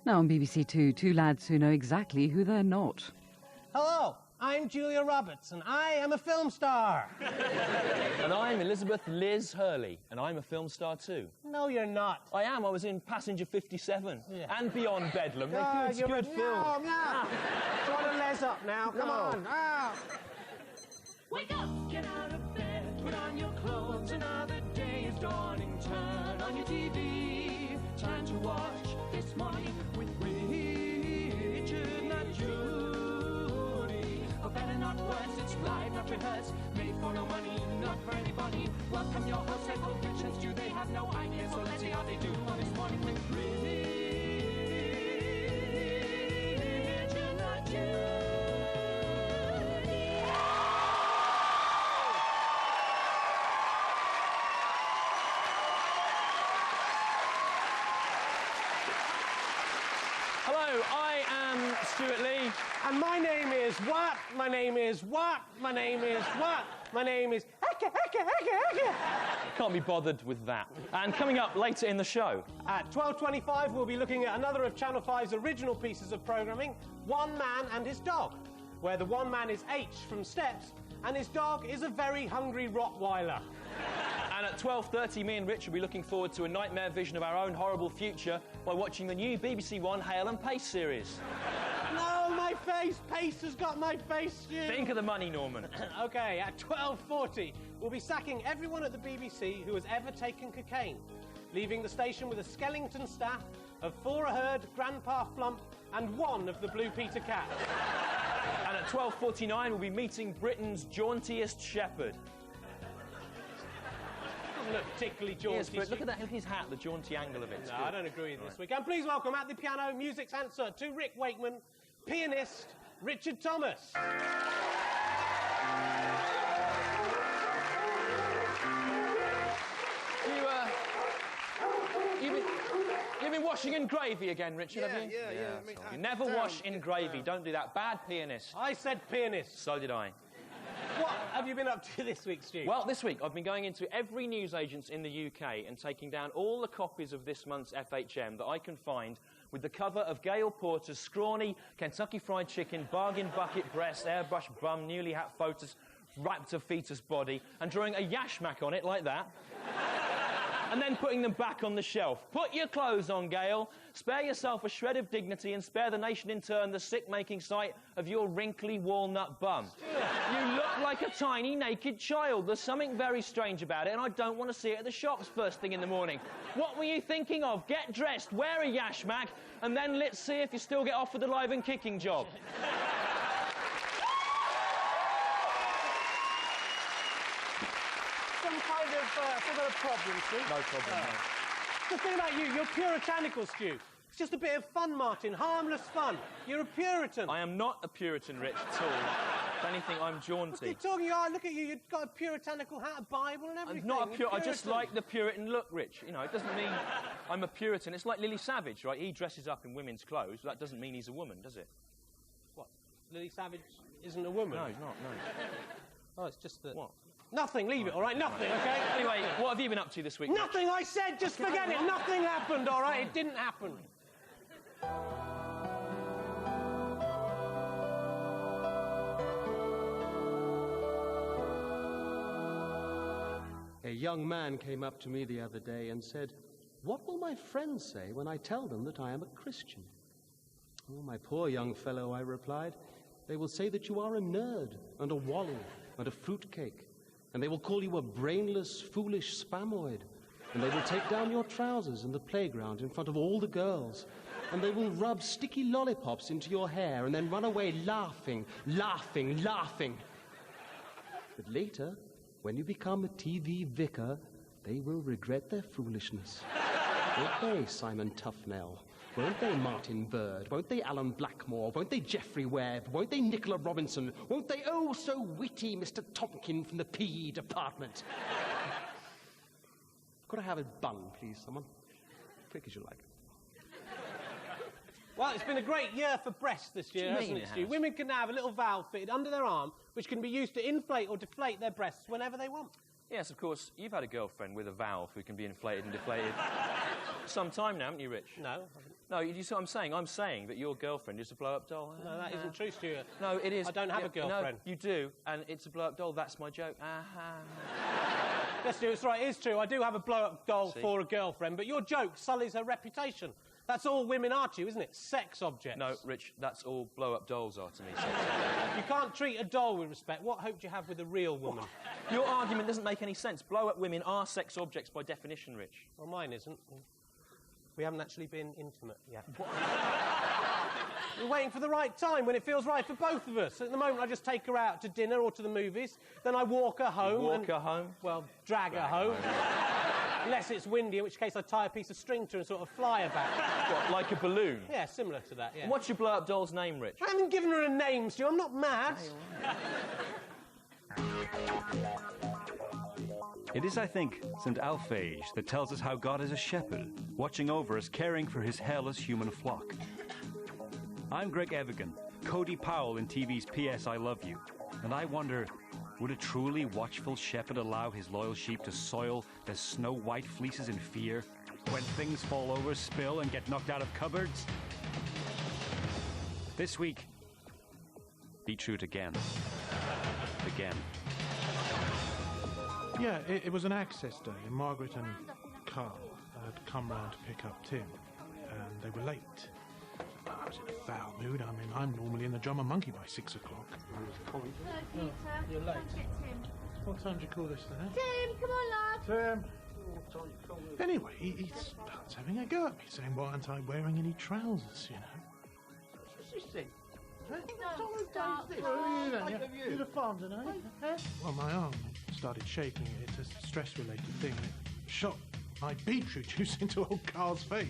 Now on BBC Two, two lads who know exactly who they're not. Hello, I'm Julia Roberts, and I am a film star. And I'm Elizabeth Liz Hurley, and I'm a film star too. No, you're not. I am. I was in Passenger 57 and Beyond Bedlam. It's a good film. No. Try to les up now. Come on. Wake up! Get out of bed. Put on your clothes. Another day is dawning. Turn on your TV. Time to watch This Morning with Richard and Judy. For better, not worse. It's live, not rehearsed. Made for no money, not for anybody. Welcome your hosts. They hope Richards do. They have no idea, so let's see how they do on This Morning with Richard and Judy. Hello, I am Stuart Lee. And my name is what? My name is what? My name is what? My name is Can't be bothered with that. And coming up later in the show. At 12:25, we'll be looking at another of Channel 5's original pieces of programming, One Man and His Dog, where the one man is H from Steps and his dog is a very hungry Rottweiler. And at 12:30, me and Rich will be looking forward to a nightmare vision of our own horrible future by watching the new BBC One Hale and Pace series. No, my face! Pace has got my face, Stu. Think of the money, Norman. OK, at 12:40, we'll be sacking everyone at the BBC who has ever taken cocaine, leaving the station with a skeleton staff of 4 a herd, Grandpa Flump, and 1 of the Blue Peter cat. And at 12:49, we'll be meeting Britain's jauntiest shepherd. Doesn't look particularly jaunty. Yes, but look at that, look at his hat, the jaunty angle of it. No, I don't agree with this week. And please welcome at the piano, music's answer to Rick Wakeman, pianist Richard Thomas. You've been washing in gravy again, Richard, have you? Yeah. You never wash in gravy. Don't do that. Bad pianist. I said pianist. So did I. What have you been up to this week, Stu? Well, this week I've been going into every newsagents in the UK and taking down all the copies of this month's FHM that I can find with the cover of Gail Porter's scrawny Kentucky Fried Chicken, bargain bucket breast, airbrush bum, newly hat photos, raptor fetus body, and drawing a yashmak on it like that. And then putting them back on the shelf. Put your clothes on, Gail. Spare yourself a shred of dignity and spare the nation in turn the sick-making sight of your wrinkly walnut bum. You look like a tiny naked child. There's something very strange about it, and I don't want to see it at the shops first thing in the morning. What were you thinking of? Get dressed, wear a yashmak, and then let's see if you still get offered the live and kicking job. Some kind of problem, Stu. No problem, no. The thing about you, you're puritanical, Stu. It's just a bit of fun, Martin. Harmless fun. You're a Puritan. I am not a Puritan, Rich, at all. If anything, I'm jaunty. You're talking, oh, look at you, you've got a puritanical hat, a Bible and everything. I'm not a Puritan. I just like the Puritan look, Rich. You know, it doesn't mean I'm a Puritan. It's like Lily Savage, right? He dresses up in women's clothes. That doesn't mean he's a woman, does it? What? Lily Savage isn't a woman? No, he's not, no. Oh, it's just that... What? Nothing, leave it, all right? Nothing, OK? Anyway, what have you been up to this week, Nothing, I said, just forget it. Nothing happened, all right? It didn't happen. A young man came up to me the other day and said, "What will my friends say when I tell them that I am a Christian?" "Oh, my poor young fellow," I replied, "they will say that you are a nerd and a wally and a fruitcake, and they will call you a brainless, foolish spamoid, and they will take down your trousers in the playground in front of all the girls, and they will rub sticky lollipops into your hair and then run away laughing, laughing, laughing. But later, when you become a TV vicar, they will regret their foolishness. Won't they, Simon Tufnell? Won't they, Martin Bird? Won't they, Alan Blackmore? Won't they, Geoffrey Webb? Won't they, Nicola Robinson? Won't they, oh, so witty, Mr. Tompkin from the PE department?" Could I have a bun, please, someone? Quick as you like. Well, it's been a great year for breasts this year, hasn't it, Stu? Women can now have a little valve fitted under their arm, which can be used to inflate or deflate their breasts whenever they want. Yes, of course, you've had a girlfriend with a valve who can be inflated and deflated. Some time now, haven't you, Rich? No, I haven't. No, you see what I'm saying? I'm saying that your girlfriend is a blow-up doll. No, that isn't true, Stuart. No, it is. I don't have a girlfriend. No, you do, and it's a blow-up doll. That's my joke. Yes, Stuart, it's right. It is true. I do have a blow-up doll for a girlfriend, but your joke sullies her reputation. That's all women are to you, isn't it? Sex objects. No, Rich, that's all blow-up dolls are to me. You can't treat a doll with respect. What hope do you have with a real woman? Your argument doesn't make any sense. Blow-up women are sex objects by definition, Rich. Well, mine isn't. We haven't actually been intimate yet. We're waiting for the right time when it feels right for both of us. At the moment, I just take her out to dinner or to the movies. Then I walk her home. Walk her home? Well, drag her home. Unless it's windy, in which case I tie a piece of string to her and sort of fly her back. What, like a balloon? Yeah, similar to that, yeah. What's your blow-up doll's name, Rich? I haven't given her a name, Stu. I'm not mad. It is, I think, St. Alphege that tells us how God is a shepherd, watching over us, caring for his hairless human flock. I'm Greg Evigan, Cody Powell in TV's P.S. I Love You, and I wonder, would a truly watchful shepherd allow his loyal sheep to soil their snow-white fleeces in fear when things fall over, spill, and get knocked out of cupboards? This week, be true again. Again. Yeah, it was an access day, and Margaret and Carl had come round to pick up Tim, and they were late. I was in a foul mood. I mean, I'm normally in the Drummer Monkey by 6 o'clock. Hello, Peter. You're late. Get Tim. What time do you call this then, eh? Tim, come on, lad. Tim. What time do you call this? Anyway, he starts having a go at me, saying, why aren't I wearing any trousers, you know? What's this thing? Don't start, You're the farm tonight, eh? Well, my arm started shaking. It's a stress-related thing. It shot my beetroot juice into old Carl's face.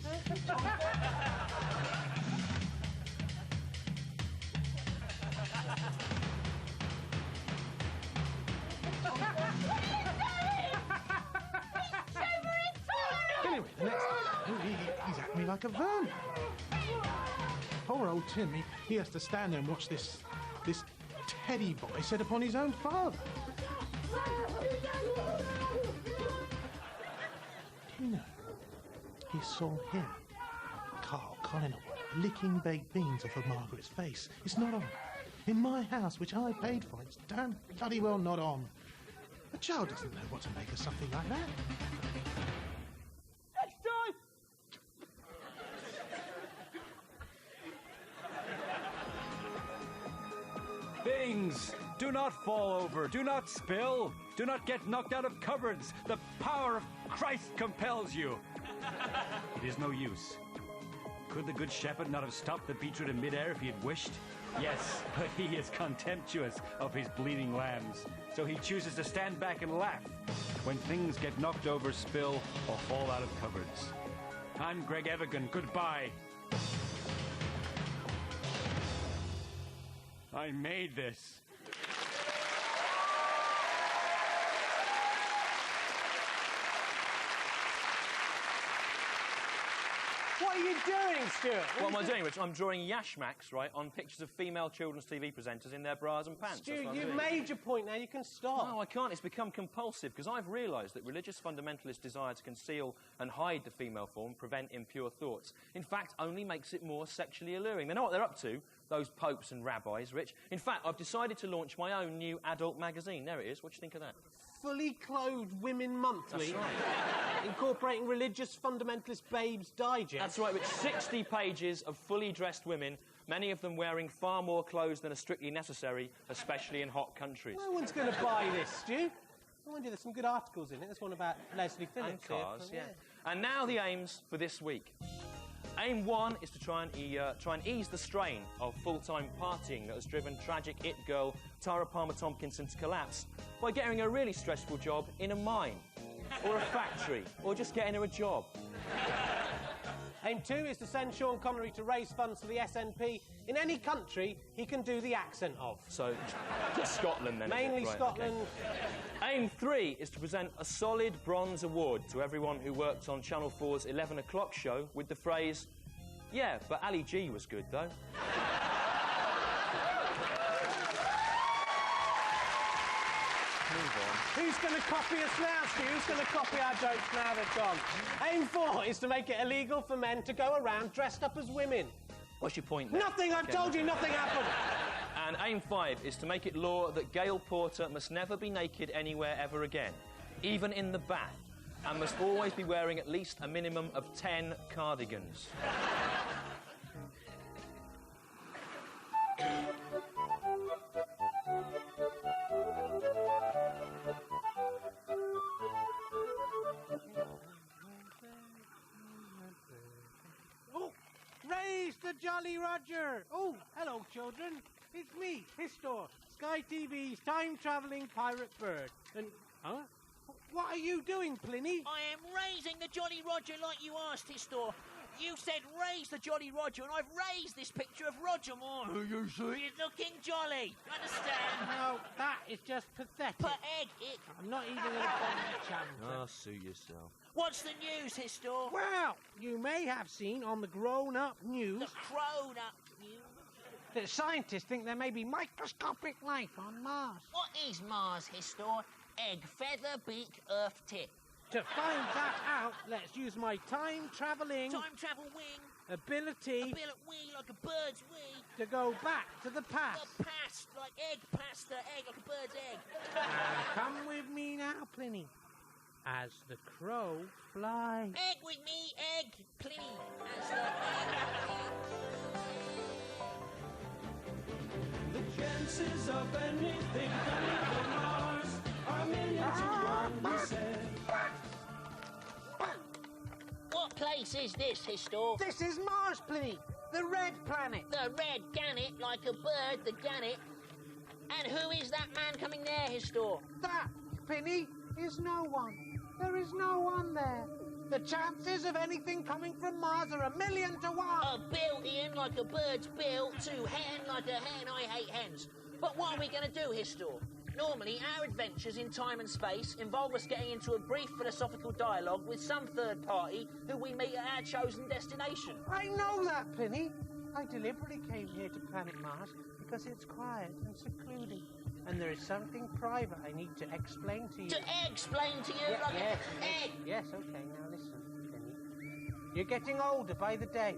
Anyway, the next thing, he's at me like a vermin. Poor old Tim, he has to stand there and watch this teddy boy set upon his own father. Do you know, he saw him, Carl Collingwood, licking baked beans off of Margaret's face. It's not on. In my house, which I paid for, it's damn bloody well not on. A child doesn't know what to make of something like that. Next time! Things do not fall over, do not spill, do not get knocked out of cupboards. The power of Christ compels you. It is no use. Could the Good Shepherd not have stopped the beetroot in midair if he had wished? Yes, but he is contemptuous of his bleeding lambs, so he chooses to stand back and laugh when things get knocked over, spill, or fall out of cupboards. I'm Greg Evigan. Goodbye. I made this. What are you doing, Stuart? What am I doing, Rich? I'm drawing yashmaks, right, on pictures of female children's TV presenters in their bras and pants. Stu, you've made your point now. You can stop. No, I can't. It's become compulsive because I've realised that religious fundamentalists' desire to conceal and hide the female form, prevent impure thoughts, in fact, only makes it more sexually alluring. They know what they're up to, those popes and rabbis, Rich. In fact, I've decided to launch my own new adult magazine. There it is. What do you think of that? Fully Clothed Women Monthly. That's right. Incorporating religious fundamentalist babes digest. That's right, with 60 pages of fully dressed women, many of them wearing far more clothes than are strictly necessary, especially in hot countries. No one's going to buy this, Stu. Mind you, there's some good articles in it. There's one about Leslie Phillips. And cars, yeah. And now the aims for this week. Aim 1 is to try and ease the strain of full-time partying that has driven tragic it girl Tara Palmer-Tompkinson to collapse by getting a really stressful job in a mine or a factory or just getting her a job. Aim 2 is to send Sean Connery to raise funds for the SNP in any country he can do the accent of. So, just Scotland then. Mainly right, Scotland. Okay. Aim 3 is to present a solid bronze award to everyone who worked on Channel 4's 11 o'clock show with the phrase, "Yeah, but Ali G was good though." Move Who's going to copy us now, Stu? Who's going to copy our jokes now they're gone? Aim 4 is to make it illegal for men to go around dressed up as women. What's your point there? Nothing, I've told you, nothing happened. And aim 5 is to make it law that Gail Porter must never be naked anywhere ever again, even in the bath, and must always be wearing at least a minimum of 10 cardigans. Oh, raise the Jolly Roger. Oh, hello, children. It's me, Histor, Sky TV's time-travelling pirate bird. And, huh? What are you doing, Pliny? I am raising the Jolly Roger like you asked, Histor. You said raise the Jolly Roger, and I've raised this picture of Roger Moore, who you see is looking jolly. You understand? No, that is just pathetic. Pathetic. I'm not even going to call you chance. Oh, sue yourself. What's the news, Histor? Well, you may have seen on the grown-up news The grown-up news. that scientists think there may be microscopic life on Mars. What is Mars, Histor? Egg, feather, beak, earth tip. To find that out, let's use my time-travelling Time travel wing. ability A bit of wing like a bird's wing. to go back to the past. The past, like egg pasta, egg like a bird's egg. And come with me now, Pliny, as the crow flies. Egg with me, egg, Pliny. As the egg. The chances of anything coming from Mars are millions to one, he said. What place is this, Histor? This is Mars, Pliny, the red planet. The red gannet, like a bird, the gannet. And who is that man coming there, Histor? That, Pliny, is no one. There is no one there. The chances of anything coming from Mars are 1,000,000 to 1. A bill, Ian, like a bird's bill. To hen, like a hen. I hate hens. But what are we going to do, Histor? Normally, our adventures in time and space involve us getting into a brief philosophical dialogue with some third party who we meet at our chosen destination. I know that, Pliny. I deliberately came here to planet Mars because it's quiet and secluded. And there is something private I need to explain to you. To explain to you, Yeah, like yes, egg. yes, okay, now listen, Pliny. You're getting older by the day.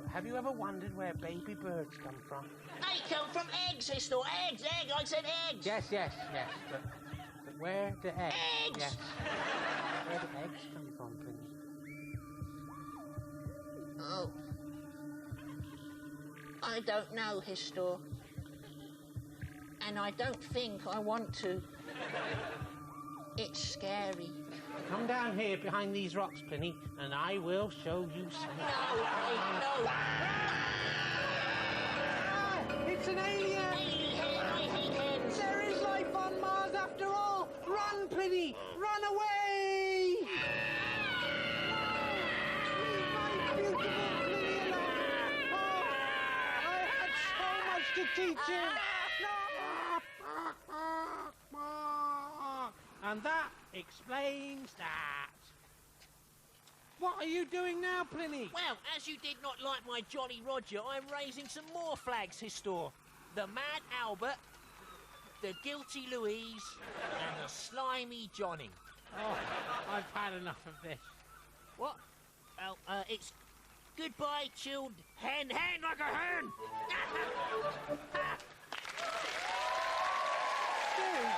But have you ever wondered where baby birds come from? They come from eggs, Histor. Eggs, egg. I said eggs. Yes. But where do eggs? Eggs! Yes. Where do eggs come from, Pliny? Oh. I don't know, Histor. And I don't think I want to. It's scary. Come down here behind these rocks, Pliny, and I will show you something. No, no. It's an alien! Alien hen, I hate hens. There is life on Mars after all! Run, Pliny! Run away! Leave my beautiful Pliny alone! Oh, I had so much to teach him! And that explains that. What are you doing now, Pliny? Well, as you did not like my Jolly Roger, I'm raising some more flags, Histor. The Mad Albert, the Guilty Louise, and the Slimy Johnny. Oh, I've had enough of this. What? Well, it's goodbye, chilled hen, like a hen. Dude,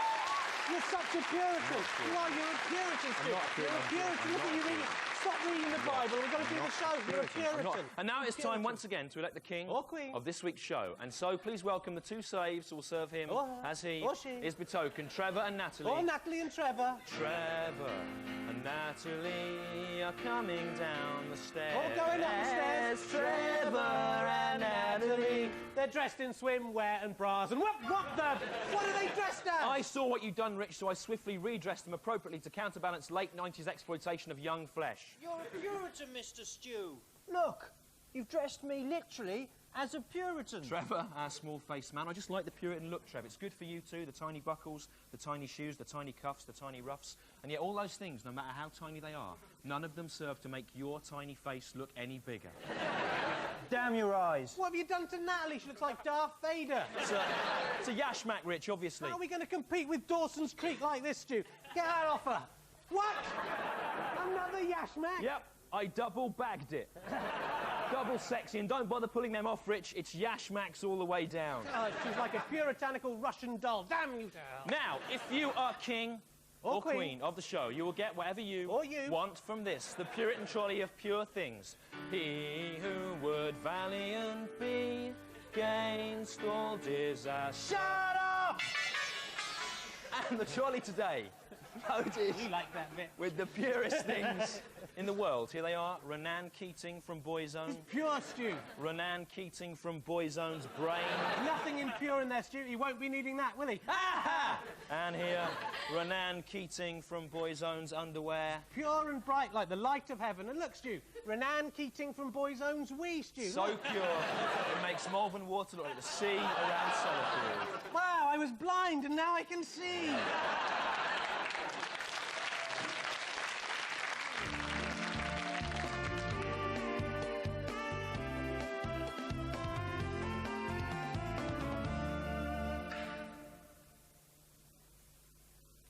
you're such a Puritan. You are, you're a Puritan, Stu. You're a Puritan. Look at you reading. Stop reading the Bible. We've got to do the show. You're a Puritan. And now it's time once again to elect the king Or queen. of this week's show. And so please welcome the two slaves who will serve him Or her. as he Or she. is betokened, Trevor and Natalie. Oh, Natalie and Trevor. Trevor and Natalie are coming down the stairs. All going up the stairs. Trevor and Natalie. They're dressed in swimwear and bras. And what are they dressed as? I saw what you'd done, Rich, so I swiftly redressed them appropriately to counterbalance late 90s exploitation of young flesh. You're a Puritan, Mr. Stew. Look, you've dressed me literally as a Puritan. Trevor, our small-faced man, I just like the Puritan look, Trevor. It's good for you too, the tiny buckles, the tiny shoes, the tiny cuffs, the tiny ruffs. And yet all those things, no matter how tiny they are, none of them serve to make your tiny face look any bigger. damn your eyes. What have you done to Natalie? She looks like Darth Vader. It's a yashmak, Rich, obviously. How are we going to compete with Dawson's Creek like this, Stu? Get that off her. What? Another yashmak? Yep, I double bagged it. Double sexy, and don't bother pulling them off, Rich. It's yashmaks all the way down. Oh, she's like a puritanical Russian doll. Damn you, doll. Now, if you are king or queen of the show, you will get whatever you want from this, the Puritan trolley of pure things. He who would valiant be gains all disaster. Shut up! And the trolley today, loaded You like that bit. with the purest things in the world. Here they are, Renan Keating from Boyzone. It's pure, Stu. Renan Keating from Boyzone's brain. Nothing impure in there, Stu. He won't be needing that, will he? And here, Renan Keating from Boyzone's underwear. Pure and bright like the light of heaven. And look, Stu, Renan Keating from Boyzone's wee, Stu. So Look. pure, it makes Malvern water look like the sea around Sellafield. Wow, I was blind and now I can see.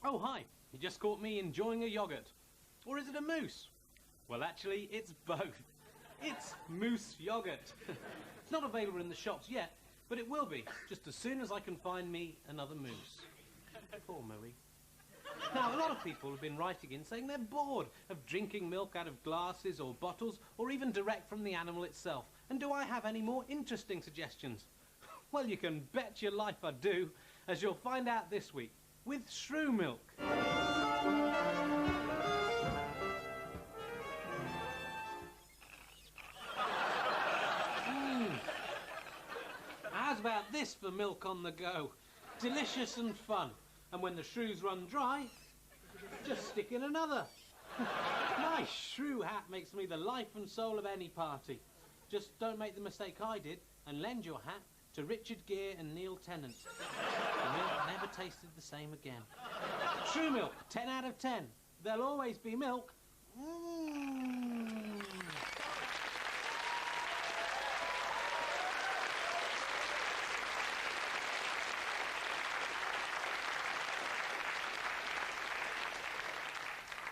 Oh, hi. You just caught me enjoying a yoghurt. Or is it a mousse? Well, actually, it's both. It's mousse yoghurt. It's not available in the shops yet, but it will be, just as soon as I can find me another mousse. Poor Moe. Now, a lot of people have been writing in saying they're bored of drinking milk out of glasses or bottles, or even direct from the animal itself. And do I have any more interesting suggestions? Well, you can bet your life I do, as you'll find out this week. With shrew milk. How's about this for milk on the go? Delicious and fun. And when the shrews run dry, just stick in another. My shrew hat makes me the life and soul of any party. Just don't make the mistake I did and lend your hat to Richard Gere and Neil Tennant. The milk never tasted the same again. True milk, 10 out of 10. There'll always be milk.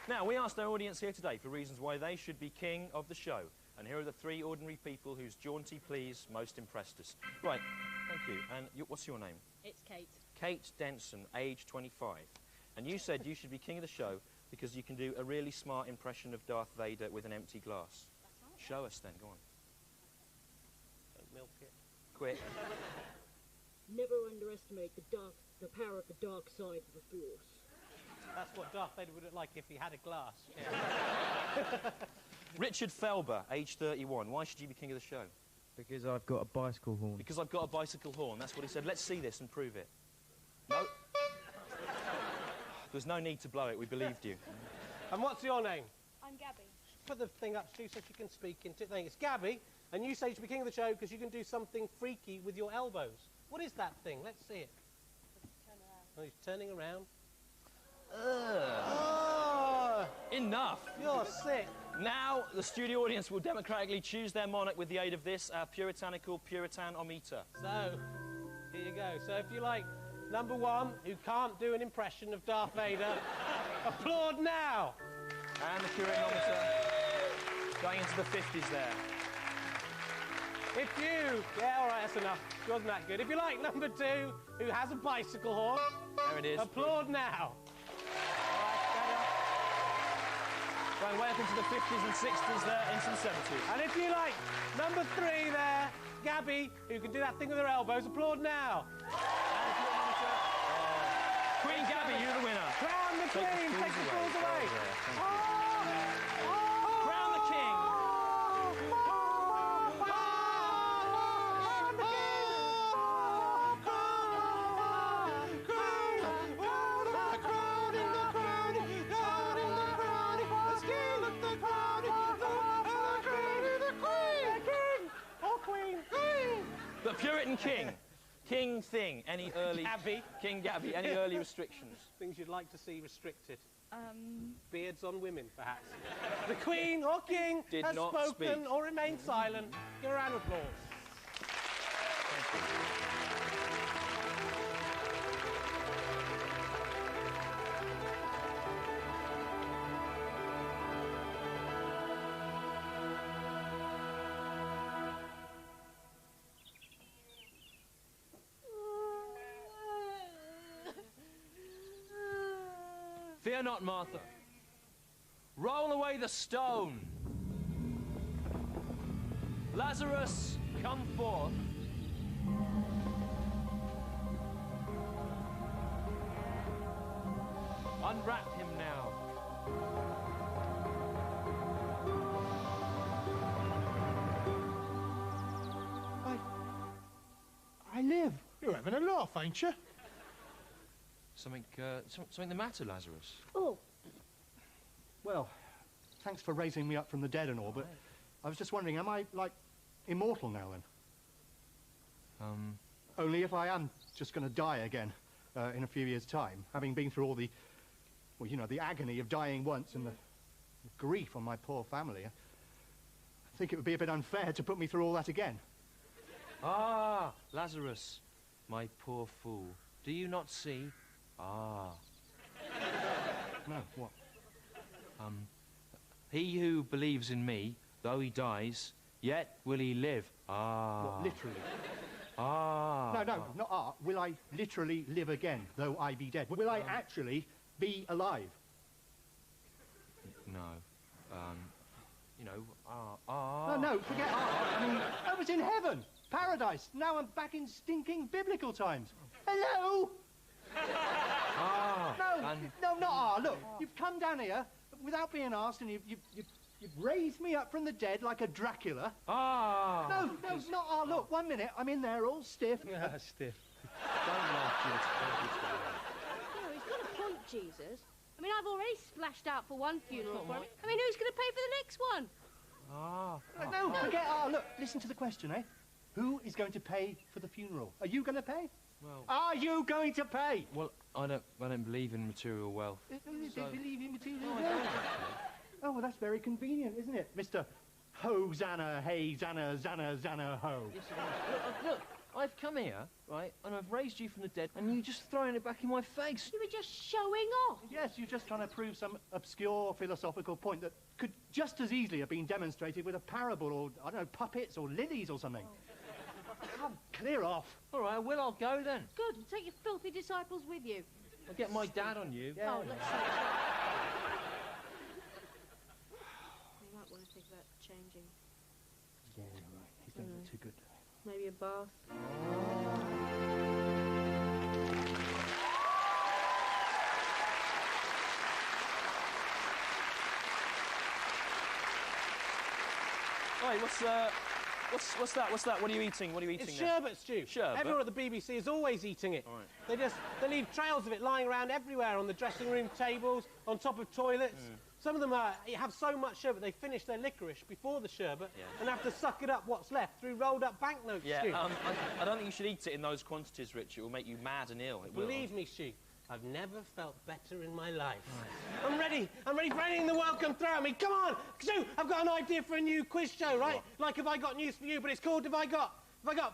Now, we asked our audience here today for reasons why they should be king of the show. And here are the three ordinary people whose jaunty pleas most impressed us. Right, thank you. And what's your name? It's Kate. Kate Denson, age 25. And you said you should be king of the show because you can do a really smart impression of Darth Vader with an empty glass. That's right. Show us then, go on. Don't milk it. Quick. Never underestimate the power of the dark side of the Force. That's what Darth Vader would look like if he had a glass. Richard Felber, age 31. Why should you be king of the show? Because I've got a bicycle horn. Because I've got a bicycle horn. That's what he said. Let's see this and prove it. No. There's no need to blow it. We believed you. And what's your name? I'm Gabby. Put the thing up, Stu, so she can speak into it. It's Gabby, and you say you should be king of the show because you can do something freaky with your elbows. What is that thing? Let's see it. Turn around. Oh, he's turning around. Oh, enough. You're sick. Now, the studio audience will democratically choose their monarch with the aid of this, our puritanical Puritanometer. So, here you go. So if you like number one, who can't do an impression of Darth Vader, applaud now. And the Puritanometer going into the 50s there. If you... Yeah, all right, that's enough. She wasn't that good. If you like number two, who has a bicycle horn, there it is. Applaud now. Going way up into the 50s and 60s there, into the 70s. And if you like number three there, Gabby, who can do that thing with her elbows, applaud now. Queen Gabby, you're the winner. Crown the queen, take the balls away. Crown the king. The Puritan king. King Thing, any early... Gabby. King Gabby, any early restrictions? Things you'd like to see restricted. Beards on women, perhaps. The Queen or King Did has not spoken speak. or remained silent. Give a round of applause. Thank you. Fear not, Martha. Roll away the stone. Lazarus, come forth. Unwrap him now. I live. You're having a laugh, ain't you? Something the matter, Lazarus? Oh, Well, thanks for raising me up from the dead and all, but I was just wondering, am I, like, immortal now then? Only if I am just going to die again in a few years' time, having been through all the, well, you know, the agony of dying once and the grief on my poor family. I think it would be a bit unfair to put me through all that again. Ah, Lazarus, my poor fool. Do you not see? Ah. No, what? He who believes in me, though he dies, yet will he live. Ah. What, literally? Ah. No, not ah. Will I literally live again, though I be dead? Will I actually be alive? No. You know, No, forget ah. I mean, I was in heaven, paradise. Now I'm back in stinking biblical times. Hello? Ah. No, not ah. Look, you've come down here without being asked, and you've raised me up from the dead like a Dracula. Ah. No, not ah. Look, 1 minute, I'm in there all stiff. Yeah, stiff. Don't laugh, Jim. No, he's got a point, Jesus. I mean, I've already splashed out for one funeral for him. I mean, who's going to pay for the next one? Ah. No, forget ah. Look, listen to the question, eh? Who is going to pay for the funeral? Are you going to pay? Well, are you going to pay? Well, I don't believe in material wealth. Don't believe in material wealth. Oh, well, that's very convenient, isn't it, Mr. Hosanna, hey, Zanna, Zanna, Zanna, ho. Yes, look, I've come here, right, and I've raised you from the dead, and you're just throwing it back in my face. You were just showing off. Yes, you're just trying to prove some obscure philosophical point that could just as easily have been demonstrated with a parable or, I don't know, puppets or lilies or something. Come, clear off. All right, well, I'll go then. Good, and take your filthy disciples with you. I'll get my dad on you. Yeah. Oh, let's see. You might want to think about changing. Yeah, you're right. He's doing it too good. Maybe a bath. Right, what's that? What's that? What are you eating? What are you eating? It's there? sherbet, Stu. Sherbet? Everyone at the BBC is always eating it. All right. They leave trails of it lying around everywhere, on the dressing room tables, on top of toilets. Some of them have so much sherbet they finish their licorice before the sherbet and have to suck it up what's left through rolled up banknotes, Yeah, Stu. I don't think you should eat it in those quantities, Rich. It will make you mad and ill. It will. Believe me, Stu, I've never felt better in my life. I'm ready for anything in the world can throw at me. Come on, Stu, I've got an idea for a new quiz show, right? What? Like Have I Got News For You, but it's called Have I Got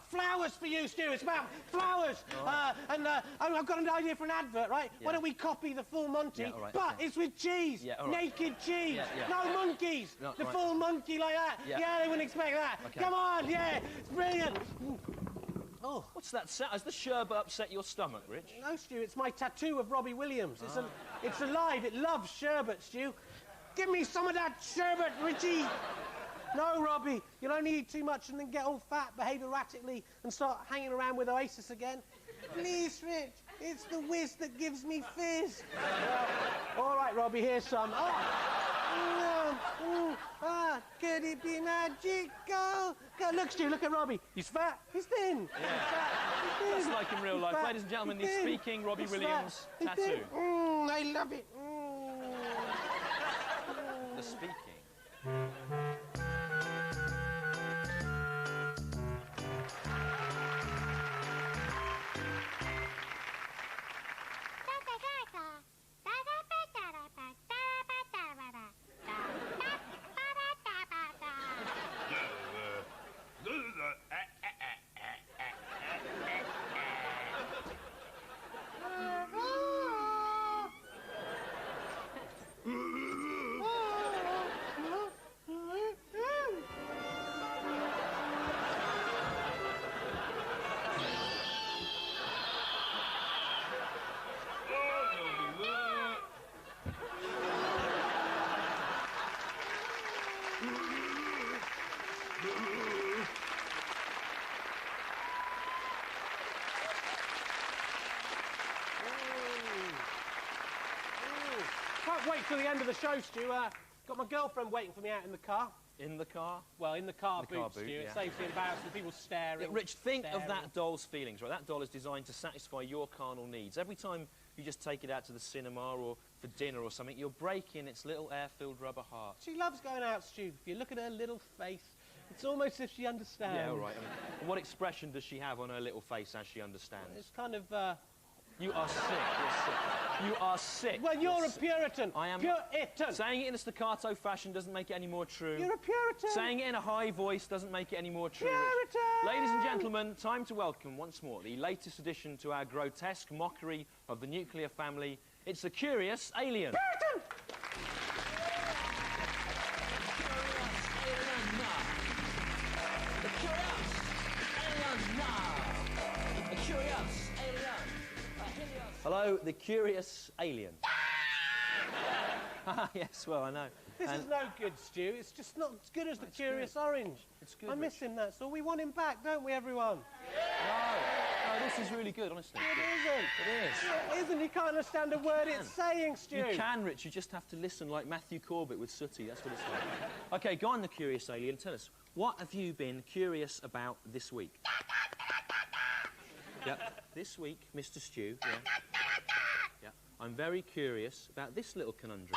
flowers for you, Stu? It's about flowers. I've got an idea for an advert, right? Yeah. Why don't we copy the Full Monty, Yeah, all right, but okay. it's with cheese. Yeah, all right. Naked cheese. Yeah, yeah. No monkeys. No, the right. Full Monty like that. Yeah. They wouldn't expect that. Okay. Come on, yeah, it's brilliant. Oh. What's that? Has the sherbet upset your stomach, Rich? No, Stu, it's my tattoo of Robbie Williams. It's alive. It loves sherbet, Stu. Give me some of that sherbet, Richie. No, Robbie, you'll only eat too much and then get all fat, behave erratically, and start hanging around with Oasis again. Please, Rich, it's the whiz that gives me fizz. All right, Robbie, here's some. Could it be magical? Look, Stu, look at Robbie. He's fat, he's thin. Yeah. He's fat, he's thin. That's like in real He's life. fat, Ladies and gentlemen, he's the thin. speaking Robbie He's Williams fat, he's tattoo. thin. I love it. The speaking. Can't wait till the end of the show, Stu. Got my girlfriend waiting for me out in the car. In the car? Well, in the car boot, Stu. Yeah. It saves the embarrassment of people staring. Yeah, Rich, think of that doll's feelings, right? That doll is designed to satisfy your carnal needs. Every time you just take it out to the cinema or for dinner or something, you're breaking its little air-filled rubber heart. She loves going out, Stu. If you look at her little face, it's almost as if she understands. Yeah, all right. I mean, what expression does she have on her little face as she understands? It's kind of, You are sick. You're sick. You are sick. Well, you're a Puritan. I am. Puritan. Saying it in a staccato fashion doesn't make it any more true. You're a Puritan. Saying it in a high voice doesn't make it any more true. Puritan. Ladies and gentlemen, time to welcome once more the latest addition to our grotesque mockery of the nuclear family. It's the curious alien. Puritan. Hello, the curious alien. Yes, well, I know. This is no good, Stu. It's just not as good as the Curious Orange. It's good, I miss him, that's all. We want him back, don't we, everyone? No, this is really good, honestly. It isn't. It is. It isn't. You can't understand a word it's saying, Stu. You can, Rich. You just have to listen like Matthew Corbett with s2e. That's what it's like. OK, go on, the curious alien. Tell us, what have you been curious about this week? Yep. This week, Mr. Stew. Yeah. Yeah. I'm very curious about this little conundrum.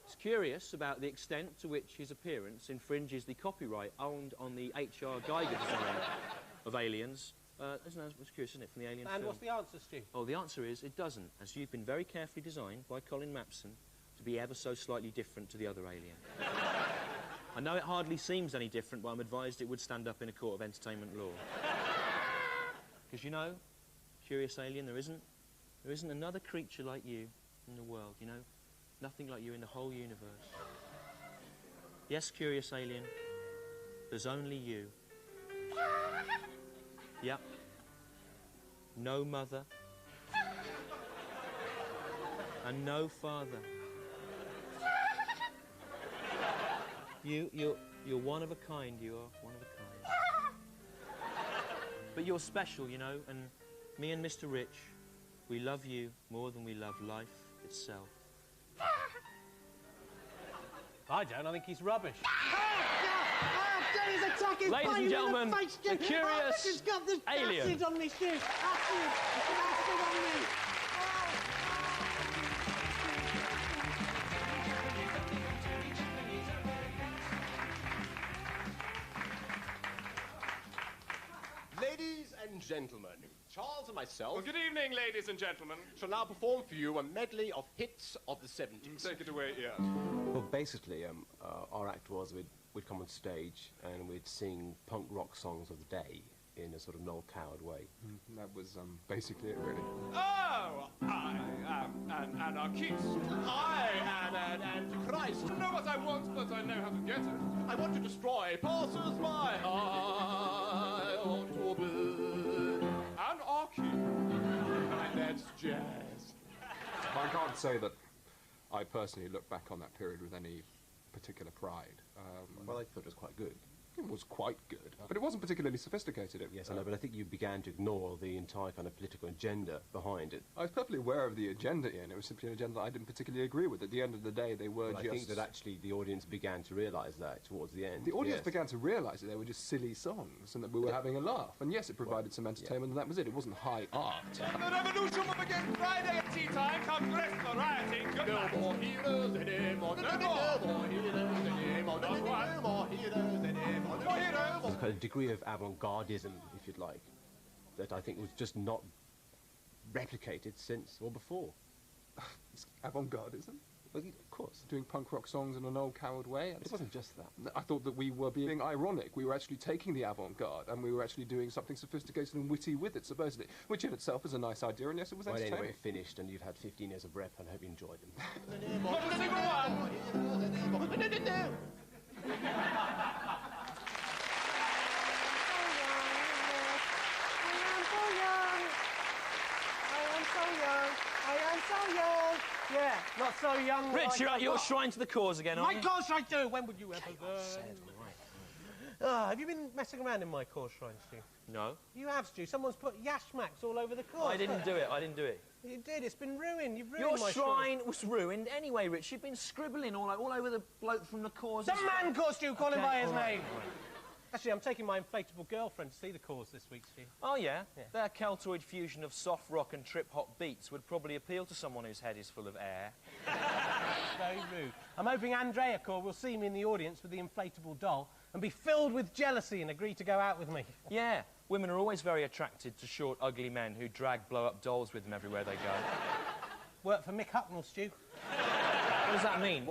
He's curious about the extent to which his appearance infringes the copyright owned on the H.R. Geiger design of Aliens. Isn't that what's curious, isn't it, from the Alien And film? what's the answer, Stu? Oh, the answer is it doesn't, as you've been very carefully designed by Colin Mapson to be ever so slightly different to the other alien. I know it hardly seems any different, but I'm advised it would stand up in a court of entertainment law. Because, you know, curious alien, there isn't another creature like you in the world, you know? Nothing like you in the whole universe. Yes, curious alien, there's only you. Yep. No mother. And no father. You're one of a kind, you are one of a kind. But you're special, you know, and me and Mr. Rich, we love you more than we love life itself. I don't. I think he's rubbish. Ladies and gentlemen, the curious alien. Acid on me, Stu. Acid on me. Ladies and gentlemen, Charles and myself... Well, good evening, ladies and gentlemen. ...shall now perform for you a medley of hits of the 70s. Take it away, Ian. Well, basically, our act was we'd come on stage and we'd sing punk rock songs of the day in a sort of Noel Coward way. That was basically it, really. Oh, I am an anarchist. I am an antichrist. I know what I want, but I know how to get it. I want to destroy passers-by. I want to burn. Anarchy. That's jazz. I can't say that I personally look back on that period with any particular pride. Well, I thought it was quite good. It was quite good, but it wasn't particularly sophisticated. Yes, I know, but I think you began to ignore the entire kind of political agenda behind it. I was perfectly aware of the agenda, Ian. It was simply an agenda that I didn't particularly agree with. At the end of the day, they were I just... think that actually the audience began to realise that towards the end. The audience yes. began to realise that they were just silly songs and that we were having a laugh. And yes, it provided some entertainment, and that was it. It wasn't high art. The revolution will begin Friday at tea time. Come dressed for rioting. Good night. No more heroes anymore. No more heroes anymore. No more heroes anymore. No more heroes. There's a kind of degree of avant-gardism, if you'd like, that I think was just not replicated since or before. Avant-gardism? Well, of course. Doing punk rock songs in an old coward way. It wasn't just that. I thought that we were being ironic. We were actually taking the avant-garde and we were actually doing something sophisticated and witty with it, supposedly, which in itself is a nice idea, and yes, it was entertaining. Anyway, it finished, and you've had 15 years of rep, and I hope you enjoyed them. Not a single one. I am so young. Yeah, not so young. Rich, you're at your shrine to the cause again, aren't you? My gosh, I do. When would you ever learn? Have you been messing around in my cause shrine, Stu? No. You have, Stu. Someone's put yash marks all over the course. I didn't do it. I didn't do it. You did. It's been ruined. You've ruined Your my shrine was ruined anyway, Rich. You've been scribbling all over the bloke from the cause. Some man caused you, call him by his all right, name. all right. Actually, I'm taking my inflatable girlfriend to see the cause this week, Stu. Oh, yeah? Their Celtoid fusion of soft rock and trip-hop beats would probably appeal to someone whose head is full of air. Very rude. I'm hoping Andrea Core will see me in the audience with the inflatable doll and be filled with jealousy and agree to go out with me. Yeah, women are always very attracted to short, ugly men who drag blow-up dolls with them everywhere they go. Work for Mick Hucknall, Stu. What does that mean?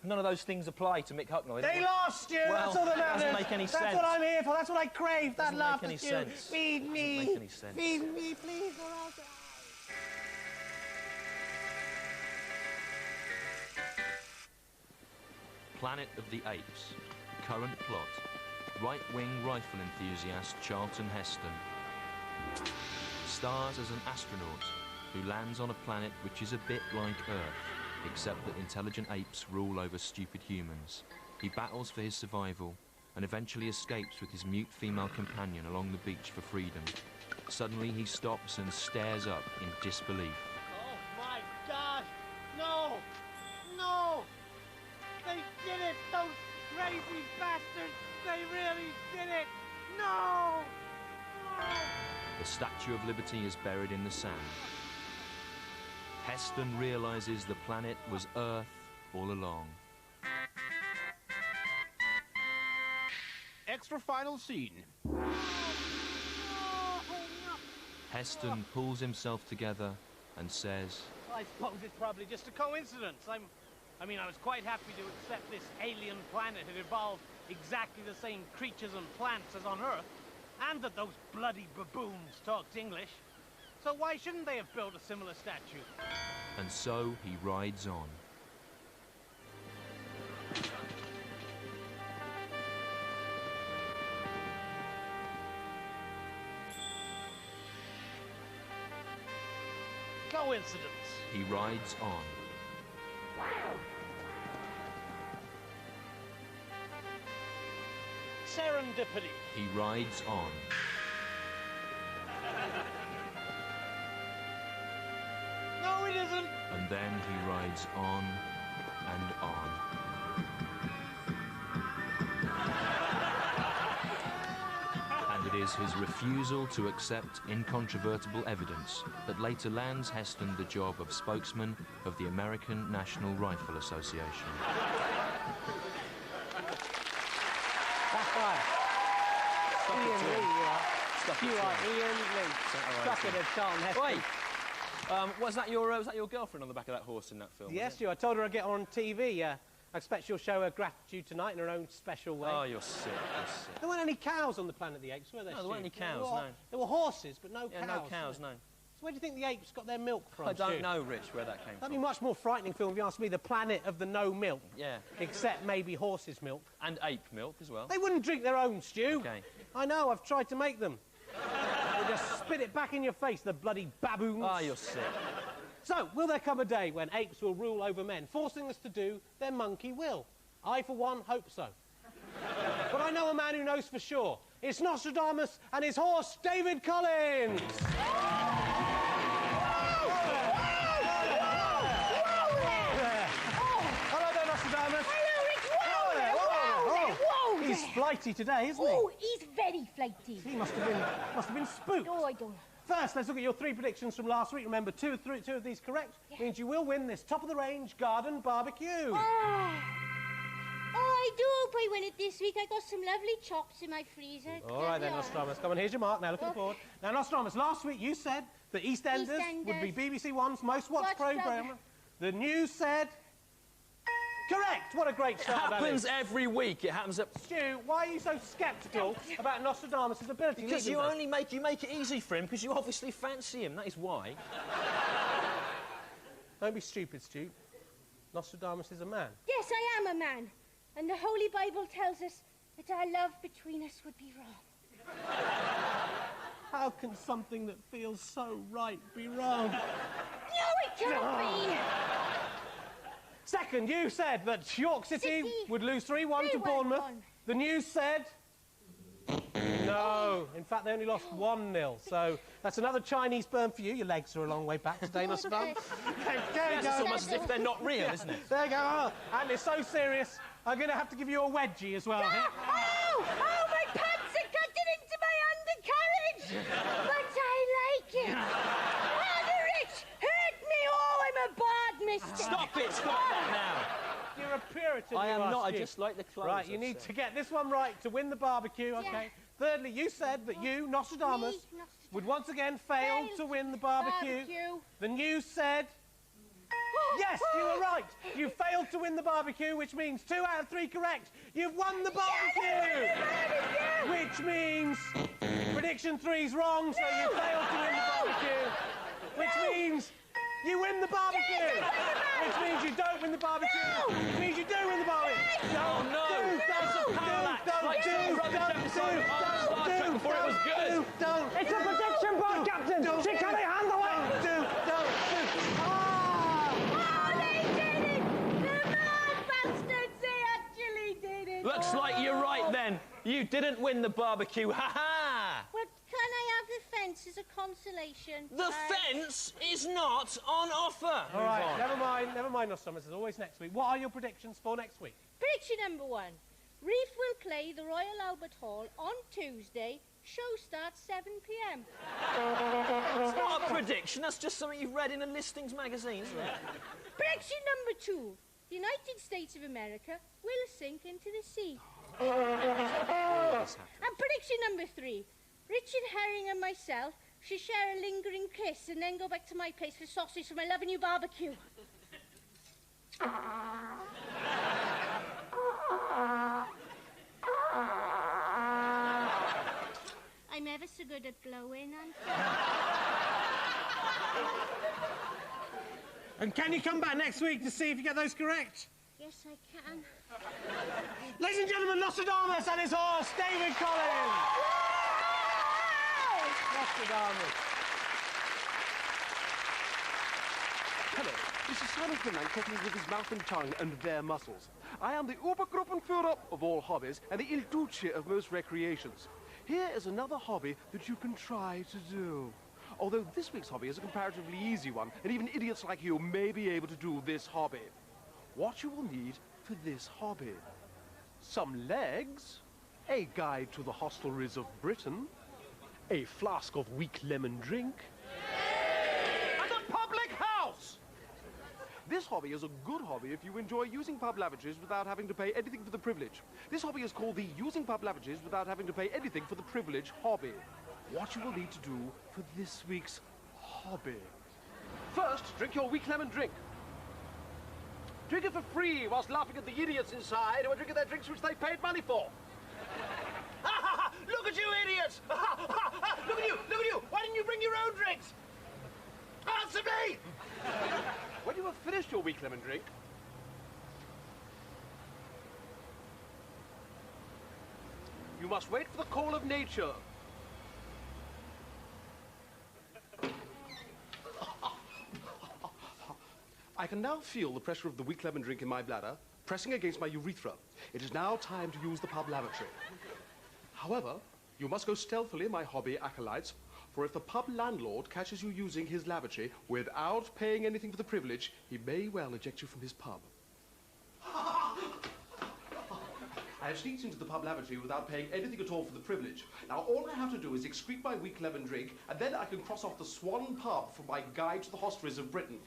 None of those things apply to Mick Hucknall. They lost, Stu. Well, that's all that matters. Doesn't make any sense. That's what I'm here for. That's what I crave. That Doesn't laughter, make any Stu. sense. Feed me. Doesn't make any sense. Feed me, please, or I'll die. Planet of the Apes. Current plot. Right-wing rifle enthusiast Charlton Heston stars as an astronaut who lands on a planet which is a bit like Earth, except that intelligent apes rule over stupid humans. He battles for his survival and eventually escapes with his mute female companion along the beach for freedom. Suddenly he stops and stares up in disbelief. Oh, my God. No. No. They did it, those crazy bastards. They really did it. No. No. The Statue of Liberty is buried in the sand. Heston realizes the planet was Earth all along. Extra final scene. Heston pulls himself together and says, I suppose it's probably just a coincidence. I mean, I was quite happy to accept this alien planet had evolved exactly the same creatures and plants as on Earth, and that those bloody baboons talked English. So why shouldn't they have built a similar statue? and so he rides on. Coincidence. He rides on. Serendipity. He rides on. No, it isn't. And then he rides on and on. And it is his refusal to accept incontrovertible evidence that later lands Heston the job of spokesman of the American National Rifle Association. That's right. Ian Lee, you are. You are Ian Lee. Stuck in a Charlton Heston. Wait. Was that your girlfriend on the back of that horse in that film? Yes, you. I told her I'd get her on TV. I expect she'll show her gratitude tonight in her own special way. Oh, you're sick. You're sick. There weren't any cows on the Planet of the Apes, were there? No, there weren't any cows, no. There were horses, but no cows. No cows, no. So where do you think the apes got their milk from? I don't know, Rich, where that came from. That'd be a much more frightening film if you asked me. The planet of the no milk. Yeah. Except maybe horse's milk. And ape milk as well. They wouldn't drink their own, Stu. Okay. I know, I've tried to make them. They just spit it back in your face, the bloody baboons. Ah, you're sick. So, will there come a day when apes will rule over men, forcing us to do their monkey will? I, for one, hope so. But I know a man who knows for sure. It's Nostradamus and his horse, David Collins! Hello there, Nostradamus. Hello, Rich. Whoa, He's flighty today, isn't he? Oh, he's very flighty. He must have been spooked. Oh, I don't know. First, let's look at your three predictions from last week. Remember, two of these correct means you will win this top-of-the-range garden barbecue. Oh, I do hope I win it this week. I got some lovely chops in my freezer. All right then, Nostradamus. Come on, here's your mark. Now look at the board. Now, Nostradamus, last week you said that EastEnders would be BBC One's most watched programme. The news said... Correct! What a great start It happens every week. It happens at... Stu, why are you so sceptical about Nostradamus' ability? Because you make it easy for him, because you obviously fancy him. That is why. Don't be stupid, Stu. Nostradamus is a man. Yes, I am a man. And the Holy Bible tells us that our love between us would be wrong. How can something that feels so right be wrong? No, it can't be! Second, you said that York City would lose 3-1 to Bournemouth. The news said... No, in fact, they only lost 1-0. So that's another Chinese burn for you. Your legs are a long way back today, Nostradamus. It's almost as if they're not real, isn't it? There you go. Oh, and it's so serious, I'm going to have to give you a wedgie as well. Here. Oh, my pants are cutting into my undercarriage! But I like it! Father Rich, hurt me! Oh, I'm a bad mister! Stop that now! You're a Puritan, I am not, I you. just like the clothes. Right, you need to get this one right to win the barbecue, OK? Yeah. Thirdly, you said that you, Nostradamus, would once again fail to win the barbecue. Then you said... Yes, you were right. You failed to win the barbecue, which means 2 out of 3 correct. You've won the barbecue! Which means prediction 3's wrong, so you failed to win the barbecue. Which means you win the barbecue. Which means you don't win the barbecue. Which means you do win the barbecue. Oh no! That's a parallax. Like some rubbish episode of Star Trek before it was good. It's a prediction board, Captain. She can't handle it. Looks like you're right then. You didn't win the barbecue. Ha ha! Well, can I have the fence as a consolation? The fence is not on offer. All right, never mind, Nostradamus. There's always next week. What are your predictions for next week? Prediction number 1. Reef will play the Royal Albert Hall on Tuesday. Show starts 7 p.m. It's not a prediction. That's just something you've read in a listings magazine, isn't it? Prediction number 2. The United States of America will sink into the sea. And prediction number 3. Richard Herring and myself should share a lingering kiss and then go back to my place for sausage for my loving you barbecue. I'm ever so good at blowing, aren't And can you come back next week to see if you get those correct? Yes, I can. Ladies and gentlemen, Nostradamus and his horse, David Collins! Nostradamus. Hello, this is Simon Quinlan talking with his mouth and tongue and their muscles. I am the Obergruppenführer of all hobbies and the Il Duce of most recreations. Here is another hobby that you can try to do. Although this week's hobby is a comparatively easy one, and even idiots like you may be able to do this hobby. What you will need for this hobby: some legs, a guide to the hostelries of Britain, a flask of weak lemon drink, and a public house! This hobby is a good hobby if you enjoy using pub lavatories without having to pay anything for the privilege. This hobby is called the Using Pub Lavatories Without Having to Pay Anything for the Privilege hobby. What you will need to do for this week's hobby: first, drink your weak lemon drink. Drink it for free whilst laughing at the idiots inside who are drinking their drinks which they paid money for. Look at you idiots! Look at you! Look at you! Why didn't you bring your own drinks? Answer me! When you have finished your weak lemon drink, you must wait for the call of nature. I can now feel the pressure of the weak lemon drink in my bladder pressing against my urethra. It is now time to use the pub lavatory. However, you must go stealthily, my hobby acolytes, for if the pub landlord catches you using his lavatory without paying anything for the privilege, he may well eject you from his pub. I have sneaked into the pub lavatory without paying anything at all for the privilege. Now all I have to do is excrete my weak lemon drink, and then I can cross off the Swan pub for my guide to the hostelries of Britain.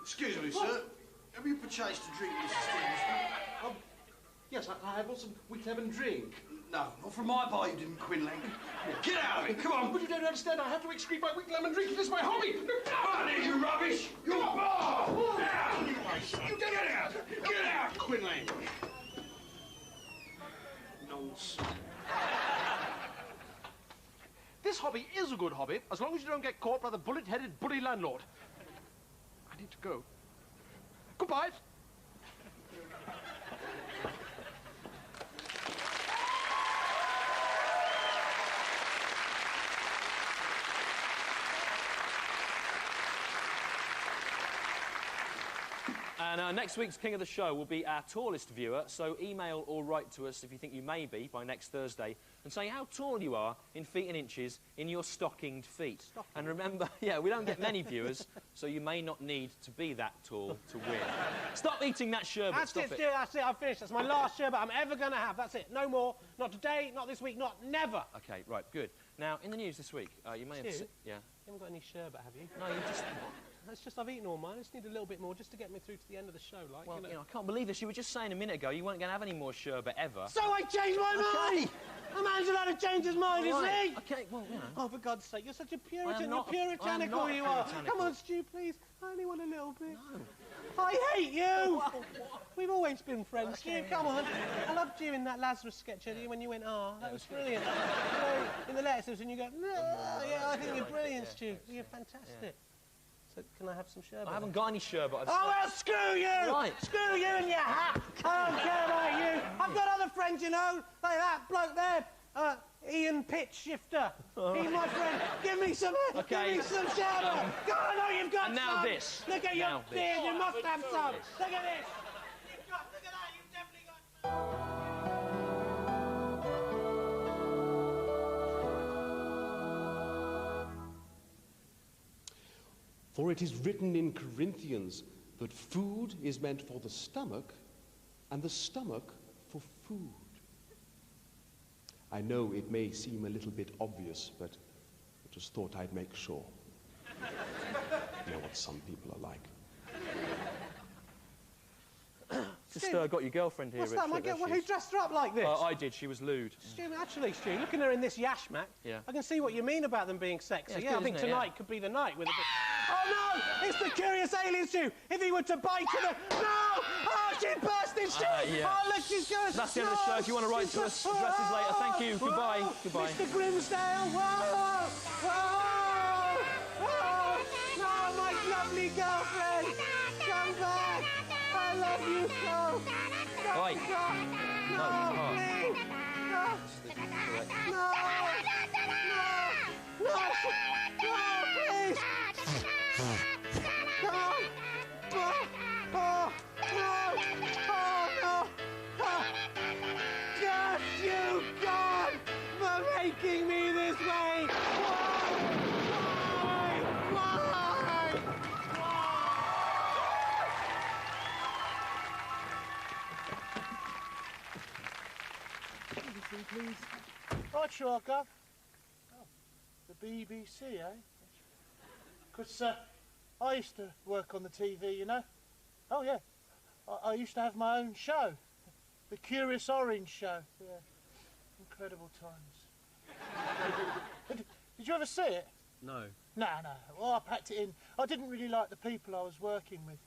Excuse me, sir. Have you purchased a drink, Mr. Stevenson? Yes, I want some weak lemon drink. No, not from my bar, you didn't, Quinlan. Get out of it, come on. But you don't understand, I have to excrete my weak lemon drink. This is my hobby. Money, you rubbish! Your bar! Now! You get out! Get out, Quinlan! Nonsense. This hobby is a good hobby, as long as you don't get caught by the bullet-headed bully landlord. I need to go. Goodbye. And next week's King of the Show will be our tallest viewer, so email or write to us if you think you may be by next Thursday and say how tall you are in feet and inches in your stockinged feet. And remember, yeah, we don't get many viewers, so you may not need to be that tall to win. Stop eating that sherbet. That's Stop it, Stu, that's it, I've finished. That's my last sherbet I'm ever going to have. That's it, no more. Not today, not this week, not never. OK, right, good. Now, in the news this week, you may have... Stu, Yeah? You haven't got any sherbet, have you? No, you just... It's just I've eaten all mine. I just need a little bit more just to get me through to the end of the show, like, Well, you know, I can't believe this. You were just saying a minute ago you weren't going to have any more sherbet ever. So I changed my mind! A man's allowed to change his mind, All right. is he? OK, well, you know... Oh, for God's sake, you're such a Puritan. I am You're not puritanical, a you are. puritanical. Come on, Stu, please. I only want a little bit. No. I hate you! We've always been friends, Stu, come on. I loved you in that Lazarus sketch earlier when you went, oh, that was brilliant. You know, in the letters, when you go, no, yeah, I think you're brilliant, Stu. You're fantastic. So, can I have some sherbet? I haven't got any sherbet. Oh, well, screw you! Right. Screw you and your hat! I don't care about you. I've got other friends, you know, like that bloke there, Ian Pitchshifter. He's my friend. Give me some sherbet. Go on, I know you've got And now some. this. Look at your Now this. beard, you must have some. Look at this. Look at that, you've definitely got... For it is written in Corinthians that food is meant for the stomach and the stomach for food. I know it may seem a little bit obvious, but I just thought I'd make sure. You know what some people are like. Just got your girlfriend here, What's Richard. that, my girl? Who dressed her up like this? I did. She was lewd. Stu, actually, Stu, looking at her in this yashmak, Yeah. I can see what you mean about them being sexy. Yeah, it's Yeah, good, I think isn't it? tonight could be the night with a bit... Oh, no! It's the curious alien, Stu! If he were to bite her... No! Oh, she bursted, Stu! Yeah. Oh, look, she's going... That's the end of the show. If you want to write to us, addresses later. Thank you. Goodbye. Goodbye. Mr. Grimsdale! Whoa! Whoa! Whoa! No, my lovely girlfriend! Come back! I love you so! Oi. No, Oh. please! No! No! No! No, please! Come on! Oh, no! Oh, no! Oh. Curse you, God, for making me this way! Why? Why? BBC, please. Right, sure, Gov. Oh, the BBC, eh? Because I used to work on the TV, you know. Oh, yeah. I used to have my own show. The Curious Orange Show. Yeah. Incredible times. Did you ever see it? No. No. Well, I packed it in. I didn't really like the people I was working with.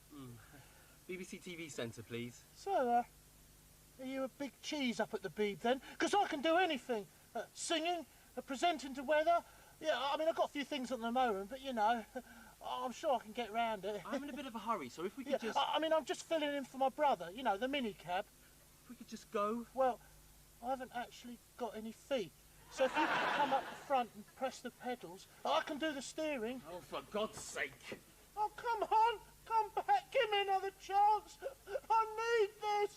BBC TV Centre, please. So, are you a big cheese up at the Beeb then? Because I can do anything. Singing, presenting to weather. Yeah, I mean, I've got a few things at the moment, but you know, I'm sure I can get round it. I'm in a bit of a hurry, so if we could just... I mean, I'm just filling in for my brother, you know, the minicab. If we could just go... Well, I haven't actually got any feet. So if you can come up the front and press the pedals, I can do the steering. Oh, for God's sake. Oh, come on, come back, give me another chance. I need this.